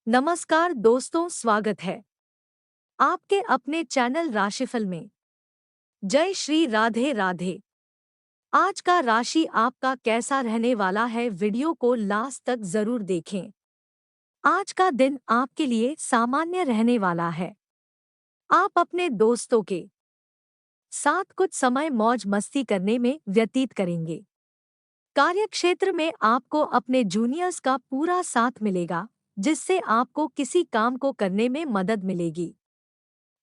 नमस्कार दोस्तों, स्वागत है आपके अपने चैनल राशिफल में। जय श्री राधे राधे। आज का राशि आपका कैसा रहने वाला है, वीडियो को लास्ट तक जरूर देखें। आज का दिन आपके लिए सामान्य रहने वाला है। आप अपने दोस्तों के साथ कुछ समय मौज मस्ती करने में व्यतीत करेंगे। कार्यक्षेत्र में आपको अपने जूनियर्स का पूरा साथ मिलेगा, जिससे आपको किसी काम को करने में मदद मिलेगी।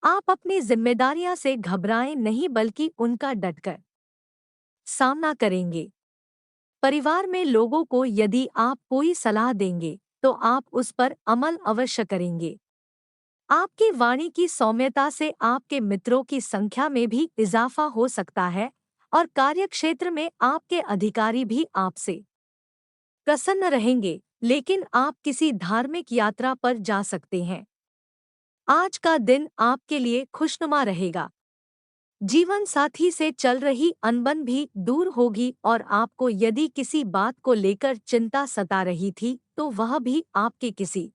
आप अपनी जिम्मेदारियां से घबराएं नहीं, बल्कि उनका डटकर सामना करेंगे। परिवार में लोगों को यदि आप कोई सलाह देंगे तो आप उस पर अमल अवश्य करेंगे। आपकी वाणी की सौम्यता से आपके मित्रों की संख्या में भी इजाफा हो सकता है और कार्यक्षेत्र में आपके अधिकारी भी आपसे प्रसन्न रहेंगे। लेकिन आप किसी धार्मिक यात्रा पर जा सकते हैं। आज का दिन आपके लिए खुशनुमा रहेगा। जीवन साथी से चल रही अनबन भी दूर होगी और आपको यदि किसी बात को लेकर चिंता सता रही थी तो वह भी आपके किसी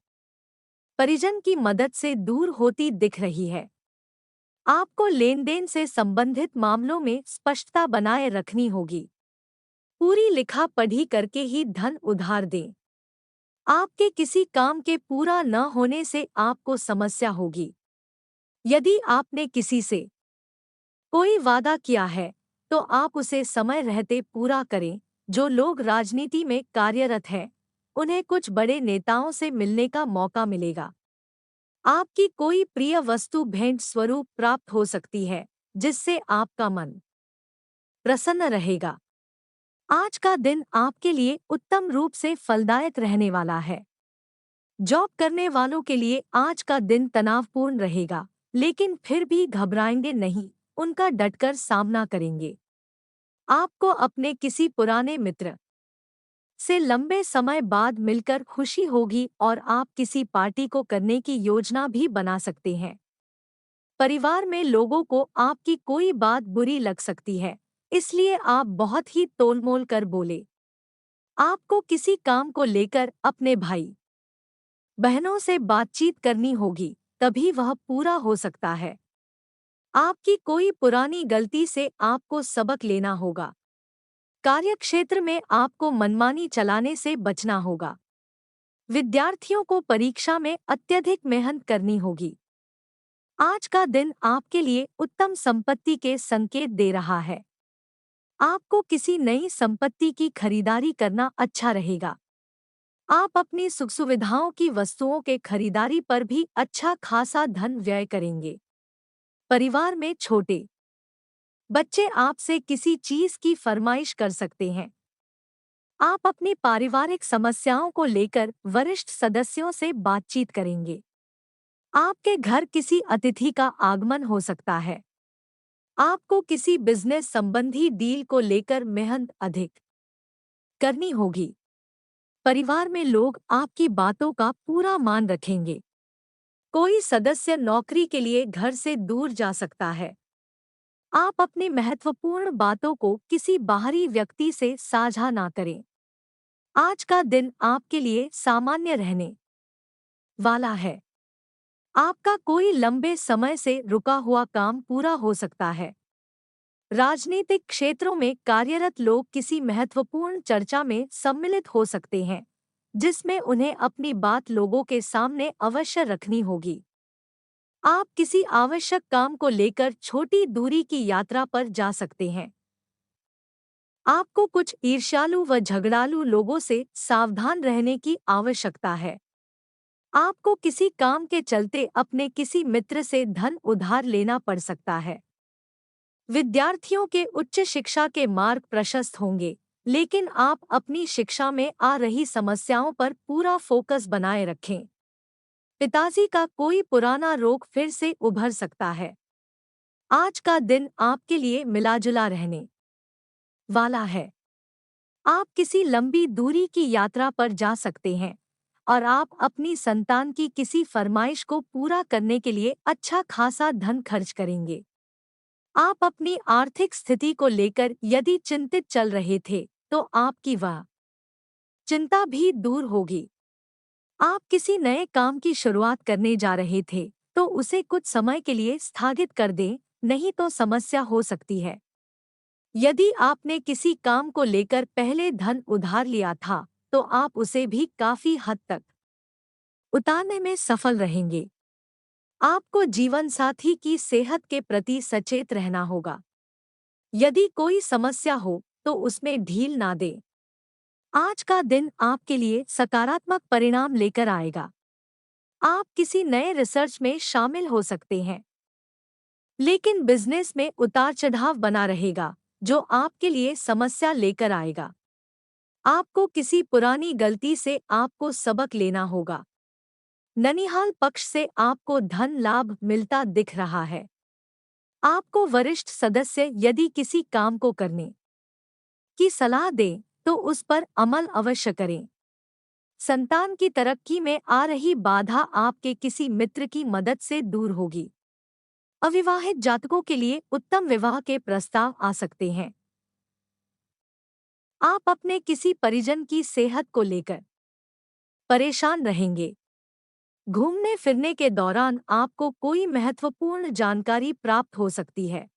परिजन की मदद से दूर होती दिख रही है। आपको लेन देन से संबंधित मामलों में स्पष्टता बनाए रखनी होगी। पूरी लिखा पढ़ी करके ही धन उधार दें। आपके किसी काम के पूरा न होने से आपको समस्या होगी। यदि आपने किसी से कोई वादा किया है तो आप उसे समय रहते पूरा करें। जो लोग राजनीति में कार्यरत हैं, उन्हें कुछ बड़े नेताओं से मिलने का मौका मिलेगा। आपकी कोई प्रिय वस्तु भेंट स्वरूप प्राप्त हो सकती है, जिससे आपका मन प्रसन्न रहेगा। आज का दिन आपके लिए उत्तम रूप से फलदायक रहने वाला है। जॉब करने वालों के लिए आज का दिन तनावपूर्ण रहेगा, लेकिन फिर भी घबराएंगे नहीं, उनका डटकर सामना करेंगे। आपको अपने किसी पुराने मित्र से लंबे समय बाद मिलकर खुशी होगी और आप किसी पार्टी को करने की योजना भी बना सकते हैं। परिवार में लोगों को आपकी कोई बात बुरी लग सकती है, इसलिए आप बहुत ही तोलमोल कर बोले। आपको किसी काम को लेकर अपने भाई बहनों से बातचीत करनी होगी, तभी वह पूरा हो सकता है। आपकी कोई पुरानी गलती से आपको सबक लेना होगा। कार्यक्षेत्र में आपको मनमानी चलाने से बचना होगा। विद्यार्थियों को परीक्षा में अत्यधिक मेहनत करनी होगी। आज का दिन आपके लिए उत्तम संपत्ति के संकेत दे रहा है। आपको किसी नई संपत्ति की खरीदारी करना अच्छा रहेगा। आप अपनी सुख सुविधाओं की वस्तुओं के खरीदारी पर भी अच्छा खासा धन व्यय करेंगे। परिवार में छोटे बच्चे आपसे किसी चीज की फरमाइश कर सकते हैं। आप अपनी पारिवारिक समस्याओं को लेकर वरिष्ठ सदस्यों से बातचीत करेंगे। आपके घर किसी अतिथि का आगमन हो सकता है। आपको किसी बिजनेस संबंधी डील को लेकर मेहनत अधिक करनी होगी। परिवार में लोग आपकी बातों का पूरा मान रखेंगे। कोई सदस्य नौकरी के लिए घर से दूर जा सकता है। आप अपनी महत्वपूर्ण बातों को किसी बाहरी व्यक्ति से साझा ना करें। आज का दिन आपके लिए सामान्य रहने वाला है। आपका कोई लंबे समय से रुका हुआ काम पूरा हो सकता है। राजनीतिक क्षेत्रों में कार्यरत लोग किसी महत्वपूर्ण चर्चा में सम्मिलित हो सकते हैं, जिसमें उन्हें अपनी बात लोगों के सामने अवश्य रखनी होगी। आप किसी आवश्यक काम को लेकर छोटी दूरी की यात्रा पर जा सकते हैं। आपको कुछ ईर्ष्यालु व झगड़ालू लोगों से सावधान रहने की आवश्यकता है। आपको किसी काम के चलते अपने किसी मित्र से धन उधार लेना पड़ सकता है। विद्यार्थियों के उच्च शिक्षा के मार्ग प्रशस्त होंगे, लेकिन आप अपनी शिक्षा में आ रही समस्याओं पर पूरा फोकस बनाए रखें। पिताजी का कोई पुराना रोग फिर से उभर सकता है। आज का दिन आपके लिए मिलाजुला रहने वाला है। आप किसी लंबी दूरी की यात्रा पर जा सकते हैं और आप अपनी संतान की किसी फरमाइश को पूरा करने के लिए अच्छा खासा धन खर्च करेंगे। आप अपनी आर्थिक स्थिति को लेकर यदि चिंतित चल रहे थे तो आपकी वह चिंता भी दूर होगी। आप किसी नए काम की शुरुआत करने जा रहे थे, तो उसे कुछ समय के लिए स्थगित कर दें, नहीं तो समस्या हो सकती है। यदि आपने किसी काम को लेकर पहले धन उधार लिया था, तो आप उसे भी काफी हद तक उतारने में सफल रहेंगे। आपको जीवन साथी की सेहत के प्रति सचेत रहना होगा। यदि कोई समस्या हो, तो उसमें ढील ना दें। आज का दिन आपके लिए सकारात्मक परिणाम लेकर आएगा। आप किसी नए रिसर्च में शामिल हो सकते हैं, लेकिन बिजनेस में उतार चढ़ाव बना रहेगा, जो आपके लिए समस्या लेकर आएगा। आपको किसी पुरानी गलती से आपको सबक लेना होगा। ननिहाल पक्ष से आपको धन लाभ मिलता दिख रहा है। आपको वरिष्ठ सदस्य यदि किसी काम को करने की सलाह दें, तो उस पर अमल अवश्य करें। संतान की तरक्की में आ रही बाधा आपके किसी मित्र की मदद से दूर होगी। अविवाहित जातकों के लिए उत्तम विवाह के प्रस्ताव आ सकते हैं। आप अपने किसी परिजन की सेहत को लेकर परेशान रहेंगे। घूमने फिरने के दौरान आपको कोई महत्वपूर्ण जानकारी प्राप्त हो सकती है।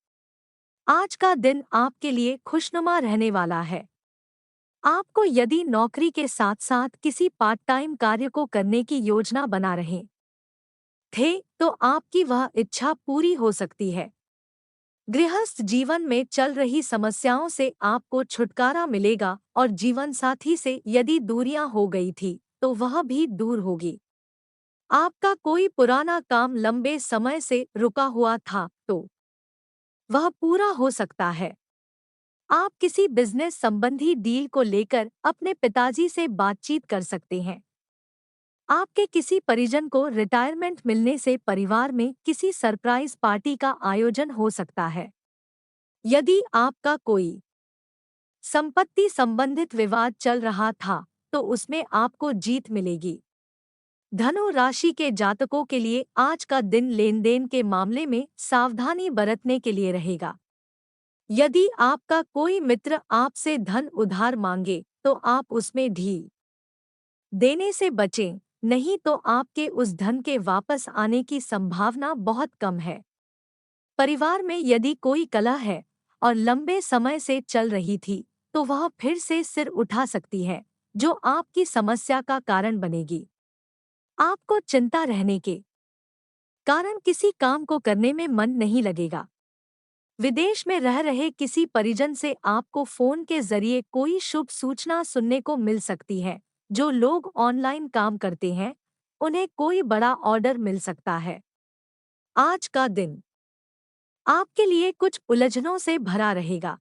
आज का दिन आपके लिए खुशनुमा रहने वाला है। आपको यदि नौकरी के साथ साथ किसी पार्ट टाइम कार्य को करने की योजना बना रहे थे, तो आपकी वह इच्छा पूरी हो सकती है। गृहस्थ जीवन में चल रही समस्याओं से आपको छुटकारा मिलेगा और जीवन साथी से यदि दूरियां हो गई थी, तो वह भी दूर होगी। आपका कोई पुराना काम लंबे समय से रुका हुआ था, तो वह पूरा हो सकता है। आप किसी बिजनेस संबंधी डील को लेकर अपने पिताजी से बातचीत कर सकते हैं। आपके किसी परिजन को रिटायरमेंट मिलने से परिवार में किसी सरप्राइज पार्टी का आयोजन हो सकता है। यदि आपका कोई संपत्ति संबंधित विवाद चल रहा था, तो उसमें आपको जीत मिलेगी। धनु राशि के जातकों के लिए आज का दिन लेन देन के मामले में सावधानी बरतने के लिए रहेगा। यदि आपका कोई मित्र आपसे धन उधार मांगे, तो आप उसमें ढील देने से बचें, नहीं तो आपके उस धन के वापस आने की संभावना बहुत कम है। परिवार में यदि कोई कलह है और लंबे समय से चल रही थी, तो वह फिर से सिर उठा सकती है, जो आपकी समस्या का कारण बनेगी। आपको चिंता रहने के कारण किसी काम को करने में मन नहीं लगेगा। विदेश में रह रहे किसी परिजन से आपको फोन के जरिए कोई शुभ सूचना सुनने को मिल सकती है। जो लोग ऑनलाइन काम करते हैं, उन्हें कोई बड़ा ऑर्डर मिल सकता है। आज का दिन आपके लिए कुछ उलझनों से भरा रहेगा।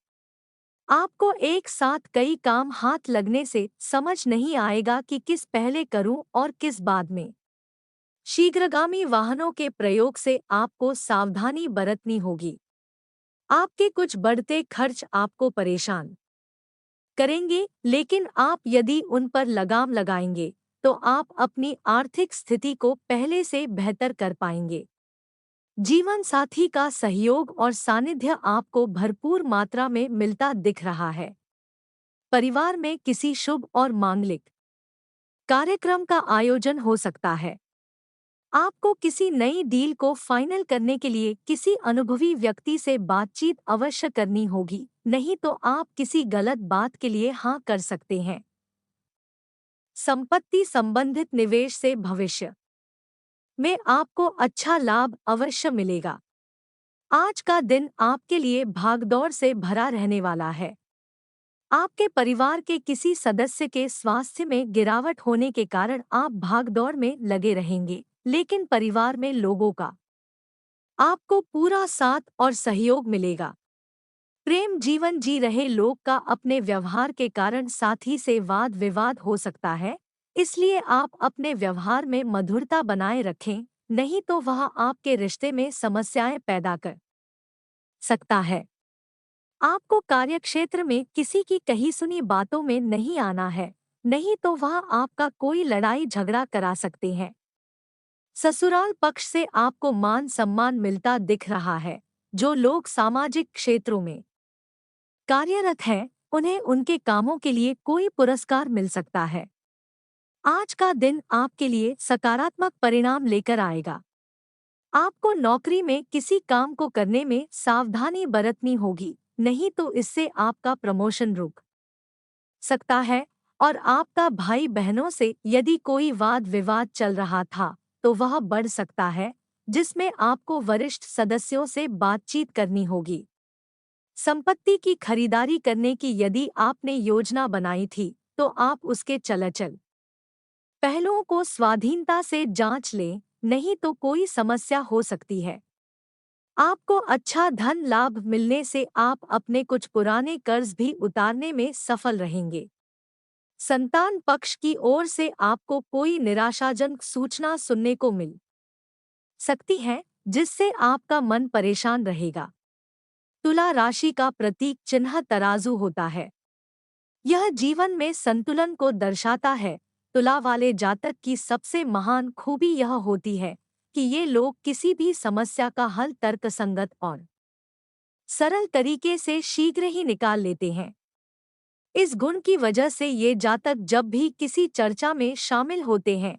आपको एक साथ कई काम हाथ लगने से समझ नहीं आएगा कि किस पहले करूं और किस बाद में। शीघ्रगामी वाहनों के प्रयोग से आपको सावधानी बरतनी होगी। आपके कुछ बढ़ते खर्च आपको परेशान करेंगे, लेकिन आप यदि उन पर लगाम लगाएंगे, तो आप अपनी आर्थिक स्थिति को पहले से बेहतर कर पाएंगे। जीवन साथी का सहयोग और सानिध्य आपको भरपूर मात्रा में मिलता दिख रहा है। परिवार में किसी शुभ और मांगलिक कार्यक्रम का आयोजन हो सकता है। आपको किसी नई डील को फाइनल करने के लिए किसी अनुभवी व्यक्ति से बातचीत अवश्य करनी होगी, नहीं तो आप किसी गलत बात के लिए हाँ कर सकते हैं। संपत्ति संबंधित निवेश से भविष्य में आपको अच्छा लाभ अवश्य मिलेगा। आज का दिन आपके लिए भागदौड़ से भरा रहने वाला है। आपके परिवार के किसी सदस्य के स्वास्थ्य में गिरावट होने के कारण आप भागदौड़ में लगे रहेंगे, लेकिन परिवार में लोगों का आपको पूरा साथ और सहयोग मिलेगा। प्रेम जीवन जी रहे लोग का अपने व्यवहार के कारण साथी से वाद विवाद हो सकता है, इसलिए आप अपने व्यवहार में मधुरता बनाए रखें, नहीं तो वह आपके रिश्ते में समस्याएं पैदा कर सकता है। आपको कार्यक्षेत्र में किसी की कही सुनी बातों में नहीं आना है, नहीं तो वह आपका कोई लड़ाई झगड़ा करा सकते हैं। ससुराल पक्ष से आपको मान सम्मान मिलता दिख रहा है। जो लोग सामाजिक क्षेत्रों में कार्यरत हैं, उन्हें उनके कामों के लिए कोई पुरस्कार मिल सकता है। आज का दिन आपके लिए सकारात्मक परिणाम लेकर आएगा। आपको नौकरी में किसी काम को करने में सावधानी बरतनी होगी, नहीं तो इससे आपका प्रमोशन रुक सकता है। और आपका भाई बहनों से यदि कोई वाद विवाद चल रहा था तो वह बढ़ सकता है, जिसमें आपको वरिष्ठ सदस्यों से बातचीत करनी होगी। संपत्ति की खरीदारी करने की यदि आपने योजना बनाई थी तो आप उसके चलाचल पहलुओं को स्वाधीनता से जांच लें, नहीं तो कोई समस्या हो सकती है। आपको अच्छा धन लाभ मिलने से आप अपने कुछ पुराने कर्ज भी उतारने में सफल रहेंगे। संतान पक्ष की ओर से आपको कोई निराशाजनक सूचना सुनने को मिल सकती है, जिससे आपका मन परेशान रहेगा। तुला राशि का प्रतीक चिन्ह तराजू होता है। यह जीवन में संतुलन को दर्शाता है। तुला वाले जातक की सबसे महान खूबी यह होती है कि ये लोग किसी भी समस्या का हल तर्कसंगत और सरल तरीके से शीघ्र ही निकाल लेते हैं। इस गुण की वजह से ये जातक जब भी किसी चर्चा में शामिल होते हैं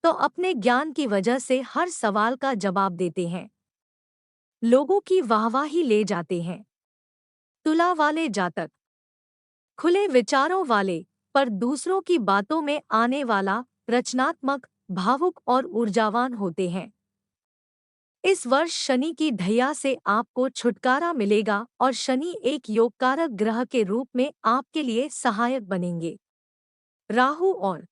तो अपने ज्ञान की वजह से हर सवाल का जवाब देते हैं, लोगों की वाहवाही ले जाते हैं। तुला वाले जातक खुले विचारों वाले, पर दूसरों की बातों में आने वाला, रचनात्मक, भावुक और ऊर्जावान होते हैं। इस वर्ष शनि की ढैया से आपको छुटकारा मिलेगा और शनि एक योगकारक ग्रह के रूप में आपके लिए सहायक बनेंगे। राहु और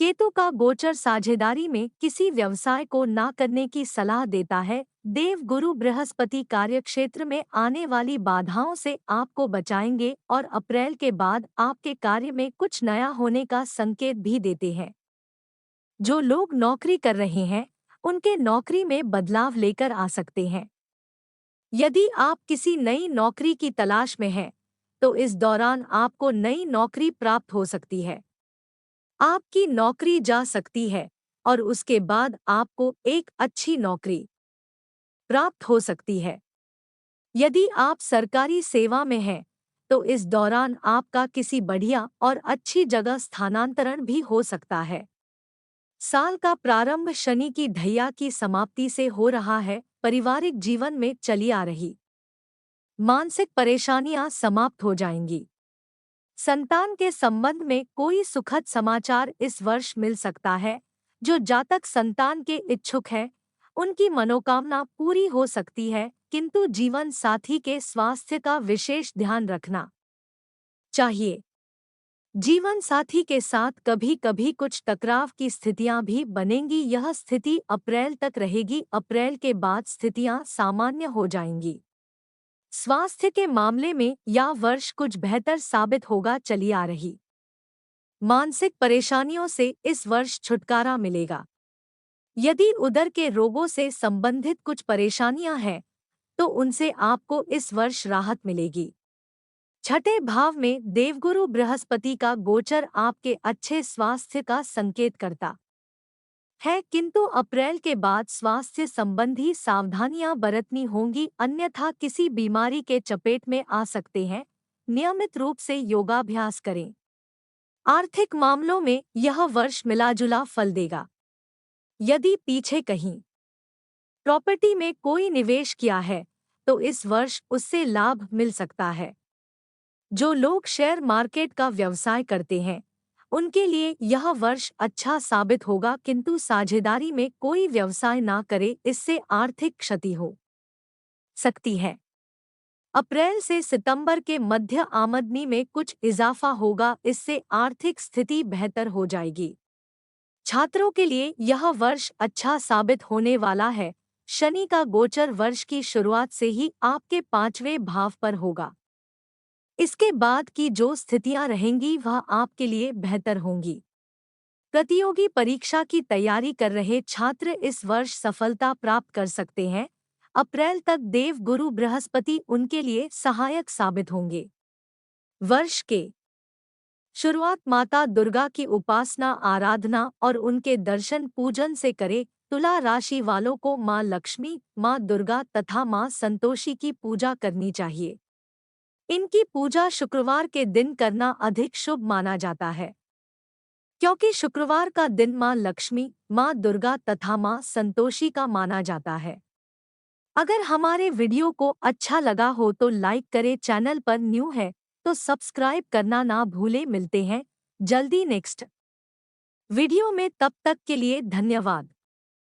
केतु का गोचर साझेदारी में किसी व्यवसाय को ना करने की सलाह देता है। देव गुरु बृहस्पति कार्यक्षेत्र में आने वाली बाधाओं से आपको बचाएंगे और अप्रैल के बाद आपके कार्य में कुछ नया होने का संकेत भी देते हैं। जो लोग नौकरी कर रहे हैं उनके नौकरी में बदलाव लेकर आ सकते हैं। यदि आप किसी नई नौकरी की तलाश में हैं तो इस दौरान आपको नई नौकरी प्राप्त हो सकती है। आपकी नौकरी जा सकती है और उसके बाद आपको एक अच्छी नौकरी प्राप्त हो सकती है। यदि आप सरकारी सेवा में हैं तो इस दौरान आपका किसी बढ़िया और अच्छी जगह स्थानांतरण भी हो सकता है। साल का प्रारंभ शनि की ढैया की समाप्ति से हो रहा है। पारिवारिक जीवन में चली आ रही मानसिक परेशानियां समाप्त हो जाएंगी। संतान के संबंध में कोई सुखद समाचार इस वर्ष मिल सकता है। जो जातक संतान के इच्छुक है उनकी मनोकामना पूरी हो सकती है, किंतु जीवन साथी के स्वास्थ्य का विशेष ध्यान रखना चाहिए। जीवन साथी के साथ कभी कभी कुछ टकराव की स्थितियां भी बनेंगी। यह स्थिति अप्रैल तक रहेगी। अप्रैल के बाद स्थितियां सामान्य हो जाएंगी। स्वास्थ्य के मामले में यह वर्ष कुछ बेहतर साबित होगा चली आ रही मानसिक परेशानियों से इस वर्ष छुटकारा मिलेगा। यदि उदर के रोगों से संबंधित कुछ परेशानियां हैं तो उनसे आपको इस वर्ष राहत मिलेगी। छठे भाव में देवगुरु बृहस्पति का गोचर आपके अच्छे स्वास्थ्य का संकेत करता है, किंतु अप्रैल के बाद स्वास्थ्य संबंधी सावधानियां बरतनी होंगी, अन्यथा किसी बीमारी के चपेट में आ सकते हैं। नियमित रूप से योगाभ्यास करें। आर्थिक मामलों में यह वर्ष मिलाजुला फल देगा। यदि पीछे कहीं प्रॉपर्टी में कोई निवेश किया है तो इस वर्ष उससे लाभ मिल सकता है। जो लोग शेयर मार्केट का व्यवसाय करते हैं उनके लिए यह वर्ष अच्छा साबित होगा, किंतु साझेदारी में कोई व्यवसाय ना करे, इससे आर्थिक क्षति हो सकती है। अप्रैल से सितंबर के मध्य आमदनी में कुछ इजाफा होगा, इससे आर्थिक स्थिति बेहतर हो जाएगी। छात्रों के लिए यह वर्ष अच्छा साबित होने वाला है। शनि का गोचर वर्ष की शुरुआत से ही आपके 5वें भाव पर होगा। इसके बाद की जो स्थितियां रहेंगी वह आपके लिए बेहतर होंगी। प्रतियोगी परीक्षा की तैयारी कर रहे छात्र इस वर्ष सफलता प्राप्त कर सकते हैं। अप्रैल तक देव गुरु बृहस्पति उनके लिए सहायक साबित होंगे। वर्ष के शुरुआत माता दुर्गा की उपासना आराधना और उनके दर्शन पूजन से करें। तुला राशि वालों को माँ लक्ष्मी, माँ दुर्गा तथा माँ संतोषी की पूजा करनी चाहिए। इनकी पूजा शुक्रवार के दिन करना अधिक शुभ माना जाता है। क्योंकि शुक्रवार का दिन माँ लक्ष्मी, माँ दुर्गा तथा माँ संतोषी का माना जाता है। अगर हमारे वीडियो को अच्छा लगा हो तो लाइक करें, चैनल पर न्यू है तो सब्सक्राइब करना ना भूले। मिलते हैं जल्दी नेक्स्ट वीडियो में, तब तक के लिए धन्यवाद।